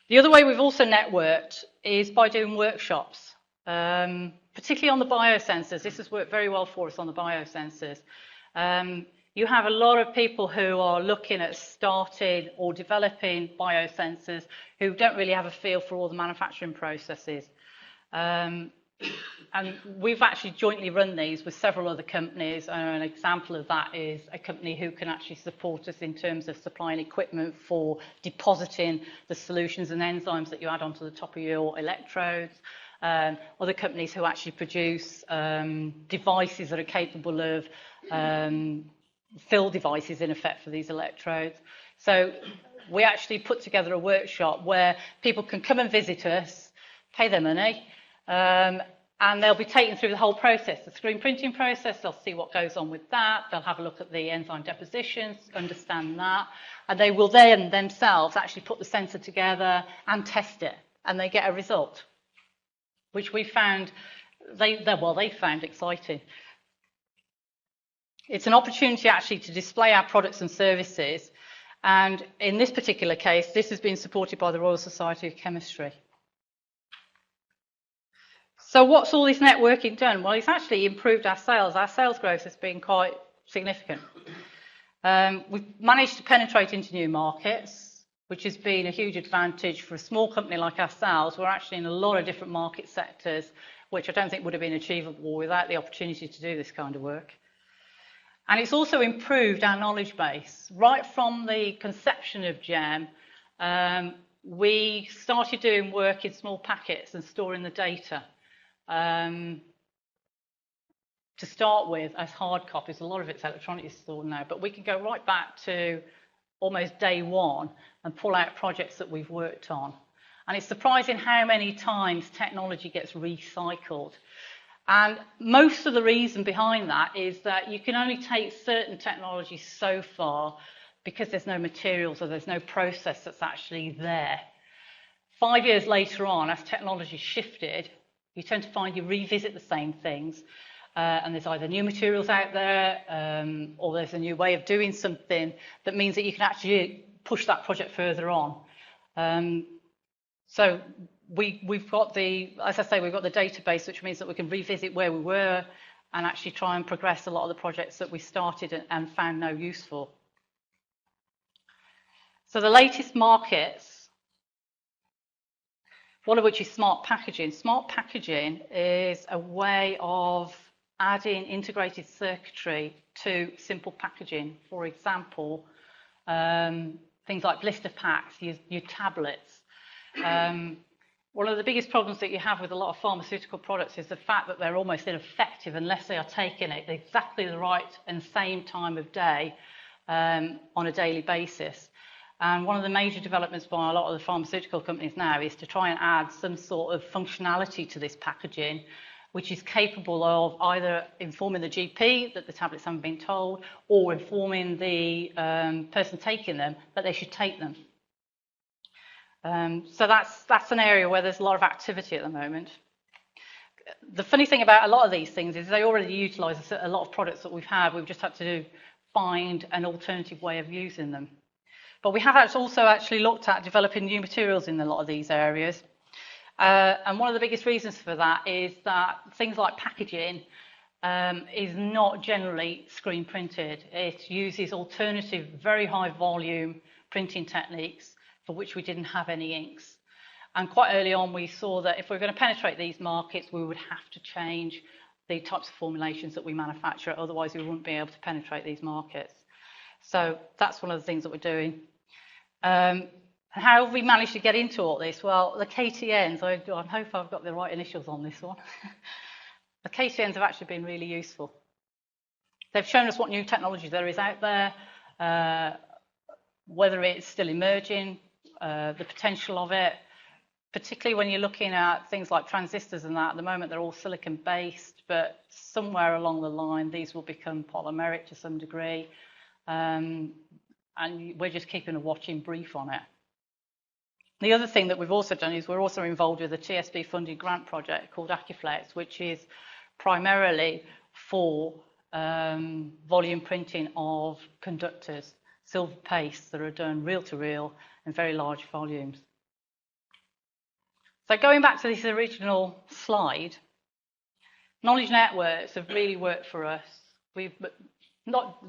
The other way we've also networked is by doing workshops, particularly on the biosensors. This has worked very well for us on the biosensors. You have a lot of people who are looking at starting or developing biosensors who don't really have a feel for all the manufacturing processes. And we've actually jointly run these with several other companies. An example of that is a company who can actually support us in terms of supplying equipment for depositing the solutions and enzymes that you add onto the top of your electrodes. Other companies who actually produce devices that are capable of fill devices in effect for these electrodes. So we actually put together a workshop where people can come and visit us, pay their money, and they'll be taken through the whole process, the screen printing process. They'll see what goes on with that. They'll have a look at the enzyme depositions, understand that, and they will then themselves actually put the sensor together and test it, and they get a result, which we found they found exciting. It's an opportunity actually to display our products and services, and in this particular case, this has been supported by the Royal Society of Chemistry. So what's all this networking done? Well, it's actually improved our sales. Our sales growth has been quite significant. We've managed to penetrate into new markets, which has been a huge advantage for a small company like ourselves. We're actually in a lot of different market sectors, which I don't think would have been achievable without the opportunity to do this kind of work. And it's also improved our knowledge base. Right from the conception of GEM, we started doing work in small packets and storing the data. To start with as hard copies. A lot of it's electronically stored now, but we can go right back to almost day one and pull out projects that we've worked on. And it's surprising how many times technology gets recycled. And most of the reason behind that is that you can only take certain technologies so far because there's no materials or there's no process that's actually there. 5 years later on, as technology shifted, you tend to find you revisit the same things, and there's either new materials out there, or there's a new way of doing something that means that you can actually push that project further on. So we've got as I say, we've got the database, which means that we can revisit where we were and actually try and progress a lot of the projects that we started and found no use for. So the latest markets, one of which is smart packaging. Smart packaging is a way of adding integrated circuitry to simple packaging. For example, things like blister packs, your tablets. One of the biggest problems that you have with a lot of pharmaceutical products is the fact that they're almost ineffective unless they are taken at exactly the right and same time of day on a daily basis. And one of the major developments by a lot of the pharmaceutical companies now is to try and add some sort of functionality to this packaging, which is capable of either informing the GP that the tablets haven't been told, or informing the person taking them that they should take them. So that's an area where there's a lot of activity at the moment. The funny thing about a lot of these things is they already utilise a lot of products that we've had. We've just had to find an alternative way of using them. But we have also actually looked at developing new materials in a lot of these areas. And one of the biggest reasons for that is that things like packaging is not generally screen printed. It uses alternative, very high volume printing techniques for which we didn't have any inks. And quite early on, we saw that if we're going to penetrate these markets, we would have to change the types of formulations that we manufacture. Otherwise, we wouldn't be able to penetrate these markets. So that's one of the things that we're doing. And how have we managed to get into all this? Well, the KTNs, I hope I've got the right initials on this one. The KTNs have actually been really useful. They've shown us what new technology there is out there, whether it's still emerging, the potential of it, particularly when you're looking at things like transistors and that. At the moment, they're all silicon-based, but somewhere along the line, these will become polymeric to some degree. And we're just keeping a watching brief on it. The other thing that we've also done is we're also involved with a TSB-funded grant project called Acuflex, which is primarily for volume printing of conductors, silver pastes that are done reel-to-reel in very large volumes. So going back to this original slide, knowledge networks have really worked for us.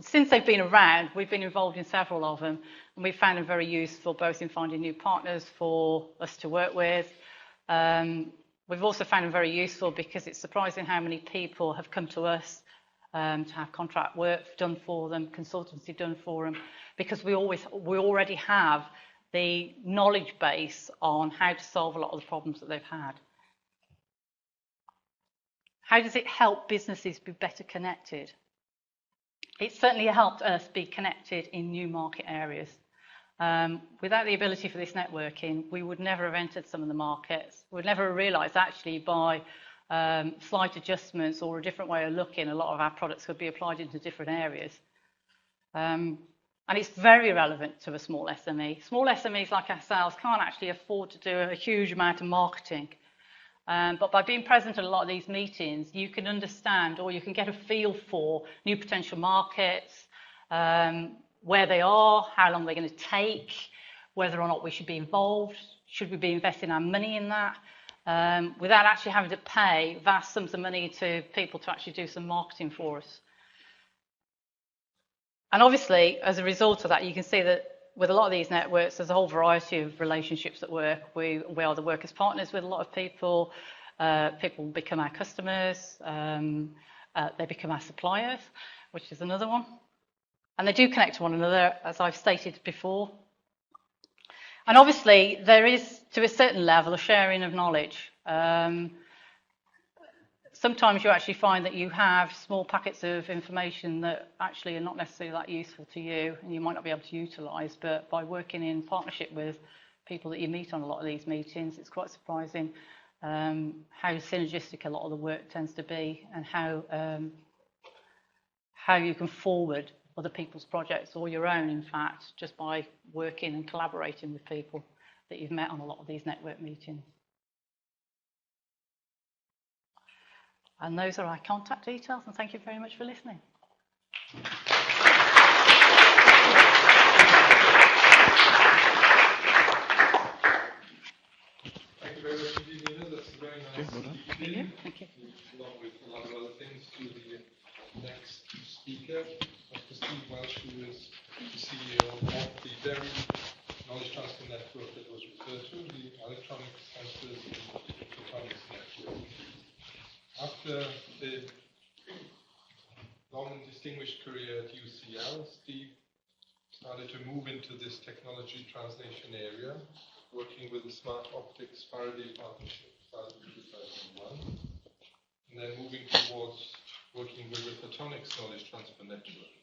Since they've been around, we've been involved in several of them, and we've found them very useful, both in finding new partners for us to work with. We've also found them very useful because it's surprising how many people have come to us to have contract work done for them, consultancy done for them, because we already have the knowledge base on how to solve a lot of the problems that they've had. How does it help businesses be better connected? It certainly helped us be connected in new market areas. Without the ability for this networking, we would never have entered some of the markets. We'd never have realised actually by slight adjustments or a different way of looking, a lot of our products could be applied into different areas. And it's very relevant to a small SME. Small SMEs like ourselves can't actually afford to do a huge amount of marketing. But by being present at a lot of these meetings, you can understand or you can get a feel for new potential markets, where they are, how long they're going to take, whether or not we should be involved, should we be investing our money in that, without actually having to pay vast sums of money to people to actually do some marketing for us. And obviously, as a result of that, you can see that with a lot of these networks, there's a whole variety of relationships that work. We either work as partners with a lot of people, people become our customers, they become our suppliers, which is another one. And they do connect to one another, as I've stated before. And obviously, there is, to a certain level, a sharing of knowledge. Sometimes you actually find that you have small packets of information that actually are not necessarily that useful to you and you might not be able to utilise, but by working in partnership with people that you meet on a lot of these meetings, it's quite surprising how synergistic a lot of the work tends to be and how you can forward other people's projects or your own, in fact, just by working and collaborating with people that you've met on a lot of these network meetings. And those are our contact details, and thank you very much for listening. Thank you very much indeed, Nina. That's a very nice evening. Thank you. Along with a lot of other things, to the next speaker, Dr. Steve Welsh, who is the CEO of the very knowledge transfer network that was referred to, the Electronic Transfers and Photonics Network. After the long and distinguished career at UCL, Steve started to move into this technology translation area, working with the Smart Optics Faraday Partnership, started in 2001, and then moving towards working with the Photonics Knowledge Transfer Network.